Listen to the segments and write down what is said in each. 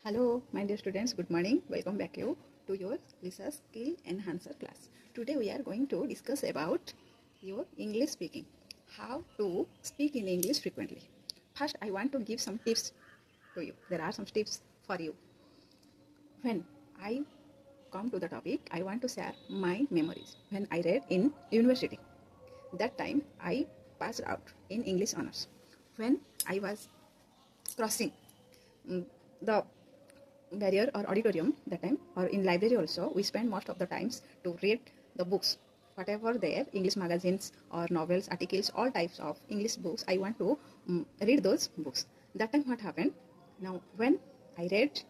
Hello, my dear students. Good morning. Welcome back you to your Lisa Skill Enhancer class. Today we are going to discuss about your English speaking. How to speak in English frequently. First, I want to give some tips to you. There are some tips for you. When I come to the topic, I want to share my memories when I read in university. That time I passed out in English honors. When I was crossing the barrier or auditorium that time, or in library also, we spend most of the times to read the books whatever there, English magazines or novels, articles, all types of English books. I want to read those books. That time what happened, now when I read,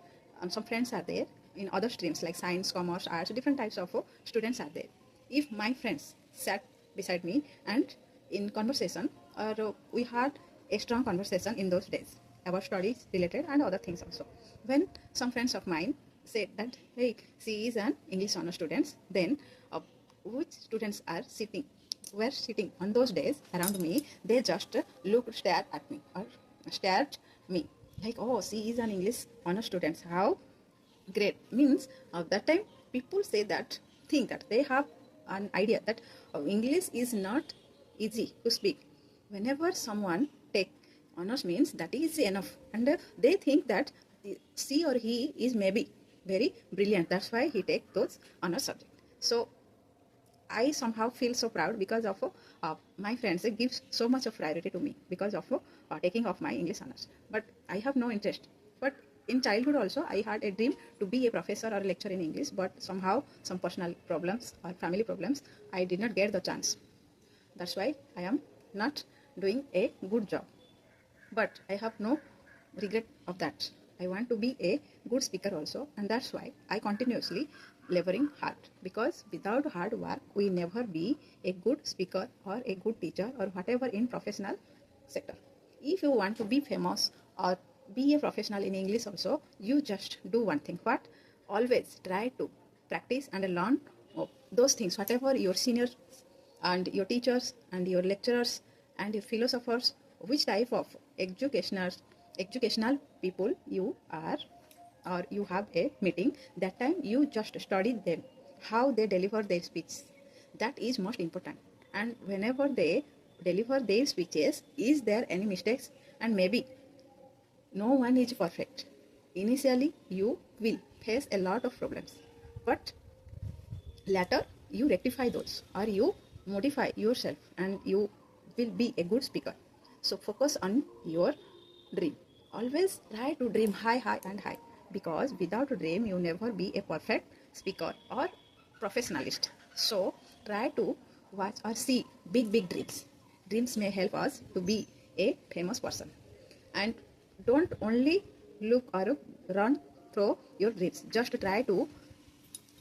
some friends are there in other streams like science, commerce, arts, different types of students are there. If my friends sat beside me and in conversation, or we had a strong conversation in those days about studies related and other things also. When some friends of mine said that, hey, she is an English honor student, then which students were sitting on those days around me, they just stared at me or stared me like, oh, she is an English honor student. How great. Means that time people say that, think that they have an idea that English is not easy to speak. Whenever someone take honors means that is enough, and they think that she or he is maybe very brilliant, that's why he take those honors subject. So I somehow feel so proud because of my friends. They give so much of priority to me because of taking of my English honors. But I have no interest. But in childhood also, I had a dream to be a professor or a lecturer in English. But somehow, some personal problems or family problems, I did not get the chance. That's why I am not doing a good job. But I have no regret of that. I want to be a good speaker also, and that's why I continuously laboring hard, because without hard work we never be a good speaker or a good teacher or whatever in professional sector. If you want to be famous or be a professional in English also, you just do one thing. What? Always try to practice and learn those things whatever your seniors and your teachers and your lecturers and your philosophers, which type of educational people you are, or you have a meeting, that time you just study them, how they deliver their speech. That is most important. And whenever they deliver their speeches, is there any mistakes? And maybe no one is perfect. Initially you will face a lot of problems, but later you rectify those or you modify yourself and you will be a good speaker. So focus on your dream. Always try to dream high, high and high, because without a dream you never be a perfect speaker or professionalist. So try to watch or see big dreams. Dreams may help us to be a famous person. And don't only look or run through your dreams. Just try to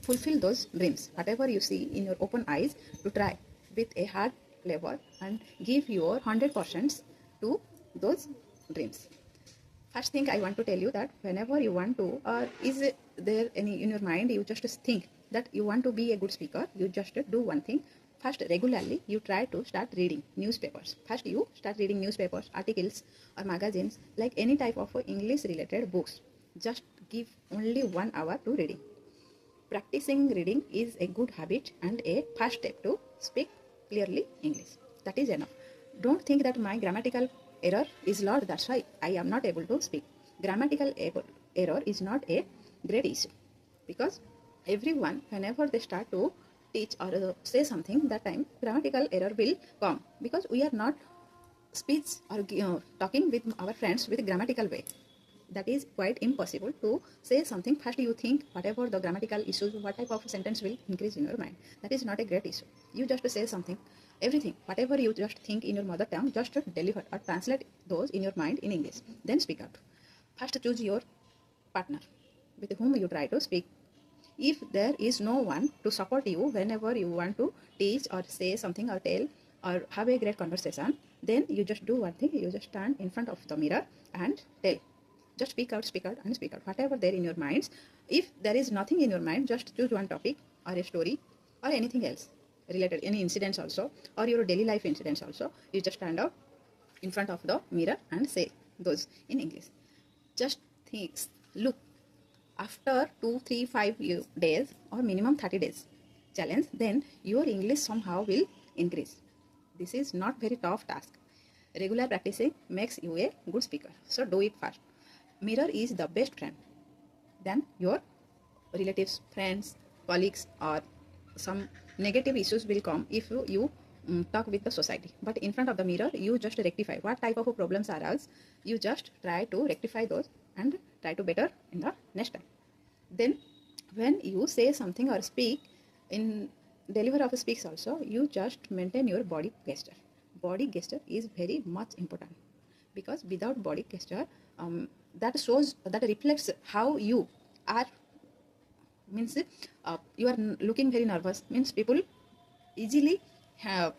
fulfill those dreams. Whatever you see in your open eyes, to try with a hard level and give your 100% to those dreams. First thing I want to tell you that whenever you want to, or is there any in your mind, you just think that you want to be a good speaker, you just do one thing. First, regularly you try to start reading newspapers. First you start reading newspapers, articles or magazines, like any type of English related books. Just give only 1 hour to reading. Practicing reading is a good habit and a first step to speak clearly English. That is enough. Don't think that my grammatical error is lot, that's why I am not able to speak. Grammatical error is not a great issue, because everyone, whenever they start to teach or say something, that time grammatical error will come, because we are not speech or talking with our friends with grammatical way. That is quite impossible to say something. First you think whatever the grammatical issues, what type of sentence will increase in your mind. That is not a great issue. You just say something, everything, whatever you just think in your mother tongue, just deliver or translate those in your mind in English, then speak out. First choose your partner with whom you try to speak. If there is no one to support you whenever you want to teach or say something or tell or have a great conversation, then you just do one thing. You just stand in front of the mirror and tell. Just speak out and speak out whatever there in your minds. If there is nothing in your mind, just choose one topic or a story or anything else related, any incidents also, or your daily life incidents also. You just stand up in front of the mirror and say those in English. Just think, look After 2, 3, 5 days or minimum 30 days challenge, then your English somehow will increase. This is not very tough task. Regular practicing makes you a good speaker. So do it fast. Mirror is the best friend than your relatives, friends, colleagues, or some negative issues will come if you talk with the society. But in front of the mirror, you just rectify what type of problems arise. You just try to rectify those and try to better in the next time. Then, when you say something or speak in deliver of speaks also, you just maintain your body gesture. Body gesture is very much important because without body gesture, that reflects how you are, means you are looking very nervous, means people easily have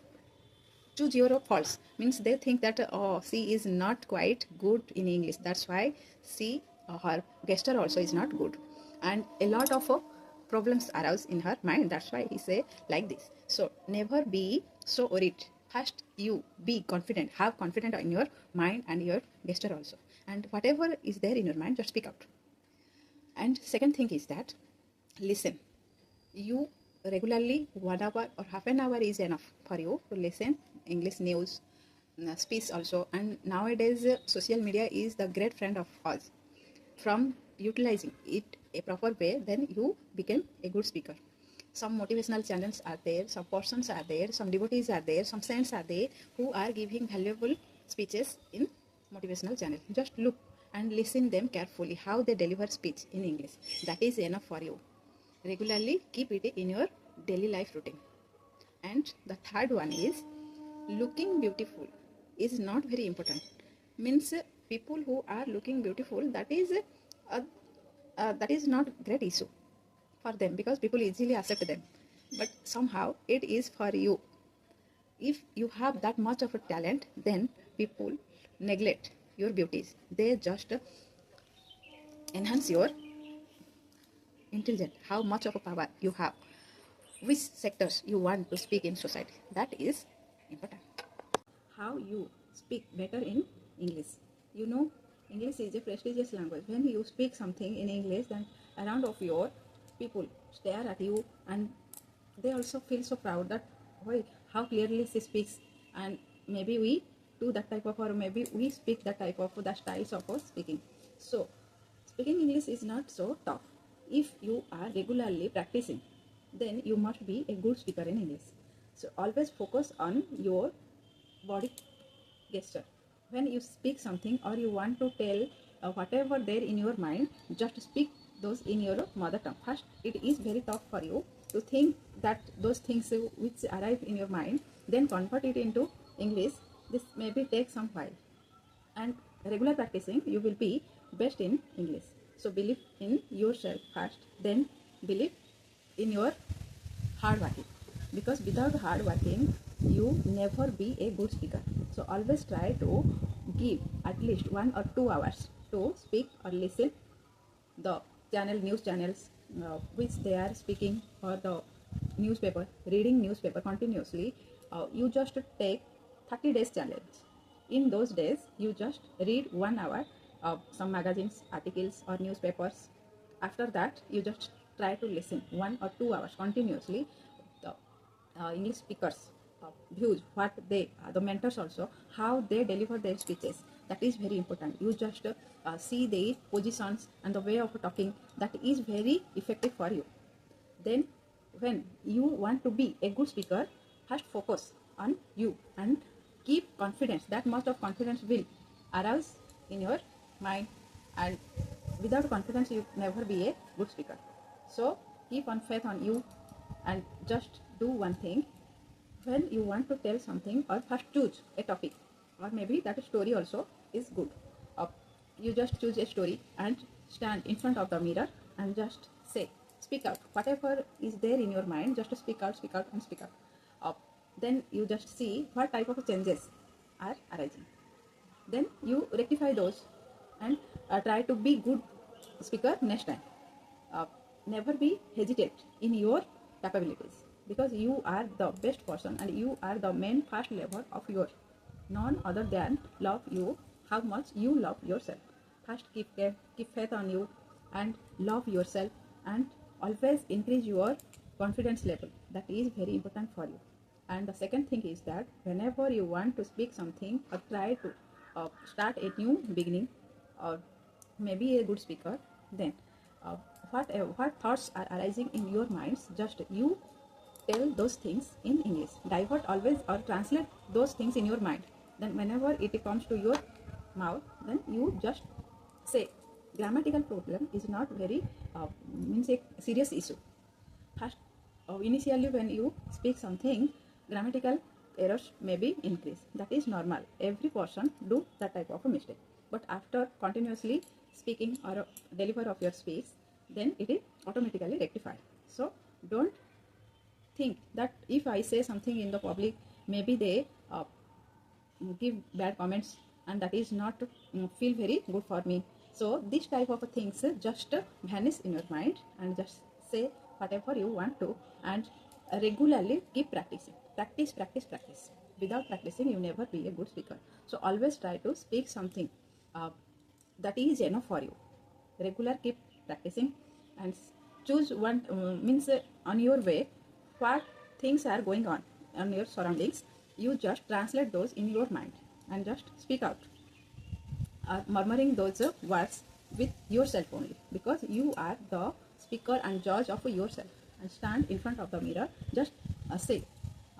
choose your faults, means they think that oh, she is not quite good in English, that's why she her gesture also is not good, and a lot of problems arouse in her mind, that's why he say like this. So never be so worried. First you be confident, have confidence in your mind and your gesture also, and whatever is there in your mind, just speak out. And second thing is that listen. You regularly 1 hour or half an hour is enough for you to listen English news, speech also. And nowadays social media is the great friend of us. From utilizing it a proper way, then you become a good speaker. Some motivational channels are there, some persons are there, some devotees are there, some saints are there who are giving valuable speeches in motivational channel. Just look and listen them carefully how they deliver speech in English. That is enough for you. Regularly keep it in your daily life routine. And the third one is looking beautiful is not very important. Means people who are looking beautiful, that is not great issue for them because people easily accept them. But somehow it is for you. If you have that much of a talent, then people neglect your beauties. They just enhance your intelligence, how much of a power you have, which sectors you want to speak in society. That is important. How you speak better in English. You know, English is a prestigious language. When you speak something in English, then around of your people stare at you and they also feel so proud that why how clearly she speaks, and maybe we do that type of, or maybe we speak that type of the styles of speaking. So speaking English is not so tough. If you are regularly practicing, then you must be a good speaker in English. So always focus on your body gesture. When you speak something or you want to tell whatever there in your mind, just speak those in your mother tongue. First, it is very tough for you to think that those things which arrive in your mind, then convert it into English. This maybe take some while, and regular practicing you will be best in English. So believe in yourself first, then believe in your hard working, because without hard working you never be a good speaker. So always try to give at least 1 or 2 hours to speak or listen the news channels which they are speaking, or the newspaper, reading newspaper continuously. You just take 30 days challenge. In those days you just read 1 hour of some magazines, articles or newspapers. After that you just try to listen 1 or 2 hours continuously the English speakers views, what they the mentors also, how they deliver their speeches. That is very important. You just see their positions and the way of talking. That is very effective for you. Then when you want to be a good speaker, first focus on you and keep confidence. That much of confidence will arouse in your mind, and without confidence you never be a good speaker. So keep on faith on you and just do one thing. When you want to tell something, or first choose a topic, or maybe that story also is good. You just choose a story and stand in front of the mirror and just say, speak out whatever is there in your mind, just speak out, speak out and speak out. Then you just see what type of changes are arising, then you rectify those and try to be good speaker next time. Never be hesitate in your capabilities, because you are the best person and you are the main first level of your, none other than love you, how much you love yourself. First keep faith on you, and love yourself, and always increase your confidence level. That is very important for you. And the second thing is that whenever you want to speak something or try to start a new beginning, or maybe a good speaker, then uh, what thoughts are arising in your minds, just you tell those things in English. Divert always or translate those things in your mind. Then whenever it comes to your mouth, then you just say. Grammatical problem is not very means a serious issue. First, initially when you speak something, grammatical errors may be increased. That is normal. Every person do that type of a mistake. But after continuously speaking or deliver of your speech, then it is automatically rectified. So don't think that if I say something in the public, maybe they give bad comments, and that is not feel very good for me. So this type of things just vanish in your mind, and just say whatever you want to, and regularly keep practicing. Practice, practice, practice. Without practicing, you never be a good speaker. So always try to speak something that is enough for you. Regular keep practicing, and choose one means on your way what things are going on your surroundings. You just translate those in your mind and just speak out, murmuring those words with yourself only, because you are the speaker and judge of yourself. And stand in front of the mirror, just say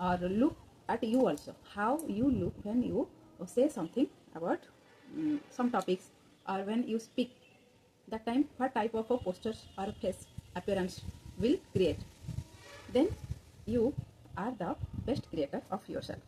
or look at you also, how you look when you say something about some topics, or when you speak. That time what type of a postures or face appearance will create. Then you are the best creator of yourself.